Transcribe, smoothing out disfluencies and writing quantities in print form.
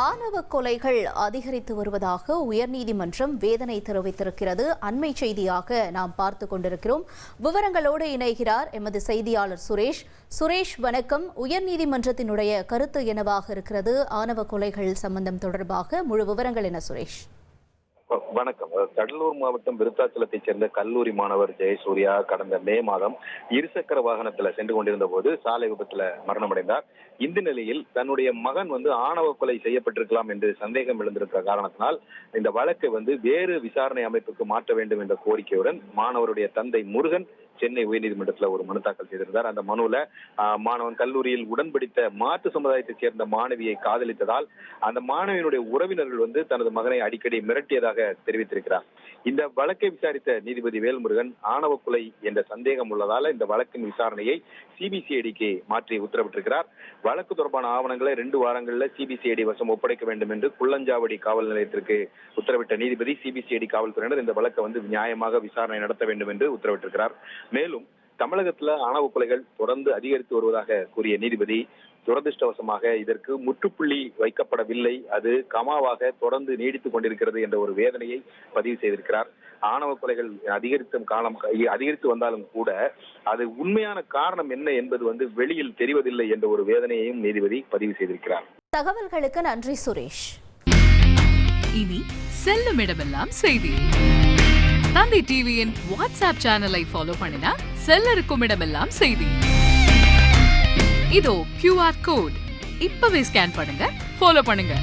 ஆணவ கொலைகள் அதிகரித்து வருவதாக உயர்நீதிமன்றம் வேதனை தெரிவித்திருக்கிறது. அண்மை செய்தியாக நாம் பார்த்து கொண்டிருக்கிறோம். விவரங்களோடு இணைகிறார் எமது செய்தியாளர் சுரேஷ். சுரேஷ், வணக்கம். உயர்நீதிமன்றத்தினுடைய கருத்து என்னவாக இருக்கிறது ஆணவ கொலைகள் சம்பந்தம் தொடர்பாக? முழு விவரங்கள் என்ன சுரேஷ்? வணக்கம். கடலூர் மாவட்டம் விருத்தாச்சலத்தைச் சேர்ந்த கல்லூரி மாணவர் ஜெயசூர்யா கடந்த மே மாதம் இருசக்கர வாகனத்துல சென்று கொண்டிருந்த போது சாலை விபத்துல மரணமடைந்தார். இந்த நிலையில் தன்னுடைய மகன் ஆணவ கொலை செய்யப்பட்டிருக்கலாம் என்று சந்தேகம் எழுந்திருக்கிற காரணத்தினால் இந்த வழக்கை வேறு விசாரணை அமைப்புக்கு மாற்ற வேண்டும் என்ற கோரிக்கையுடன் மாணவருடைய தந்தை முருகன் சென்னை உயர்நீதிமன்றத்தில் ஒரு மனு தாக்கல் செய்திருந்தார். அந்த மனுவில் மாணவன் கல்லூரியில் உடன்படித்த மாற்று சமுதாயத்தைச் சேர்ந்த மாணவியை காதலித்ததால் அந்த மாணவியினுடைய உறவினர்கள் தனது மகனை அடிக்கடி மிரட்டியதாக தெரிவித்திருக்கிறார். இந்த வழக்கை விசாரித்த நீதிபதி வேல்முருகன் ஆணவ கொலை என்ற சந்தேகம் உள்ளதால இந்த வழக்கின் விசாரணையை சிபிசிஐடிக்கு மாற்றி உத்தரவிட்டிருக்கிறார். வழக்கு தொடர்பான ஆவணங்களை 2 வாரங்களில் சிபிசிஐடி வசம் ஒப்படைக்க வேண்டும் என்று குள்ளஞ்சாவடி காவல் நிலையத்திற்கு உத்தரவிட்ட நீதிபதி சிபிசிஐடி காவல்துறையினர் இந்த வழக்கை நியாயமாக விசாரணை நடத்த வேண்டும் என்று உத்தரவிட்டிருக்கிறார். மேலும் தமிழகத்துல ஆணவ கொலைகள் தொடர்ந்து அதிகரித்து வருவதாக கூறிய நீதிபதி துரதிருஷ்டவசமாக இதற்கு முற்றுப்புள்ளி வைக்கப்படவில்லை, அது கமாவாக தொடர்ந்து நீடித்துக் கொண்டிருக்கிறது என்ற ஒரு வேதனையை பதிவு செய்திருக்கிறார். ஆணவ கொலைகள் அதிகரித்து வந்தாலும் கூட அது உண்மையான காரணம் என்ன என்பது வெளியில் தெரிவதில்லை என்ற ஒரு வேதனையையும் நீதிபதி பதிவு செய்திருக்கிறார். தகவல்களுக்கு நன்றி சுரேஷ். இனி செல்லும் இடமெல்லாம் செய்தி. தந்தை டிவியின் வாட்ஸ்அப் சேனலை ஃபாலோ பண்ணினா செல்ல இருக்கும் இடமெல்லாம் செய்தி. இதோ QR கோட் இப்பவே ஸ்கேன் பண்ணுங்க, ஃபாலோ பண்ணுங்க.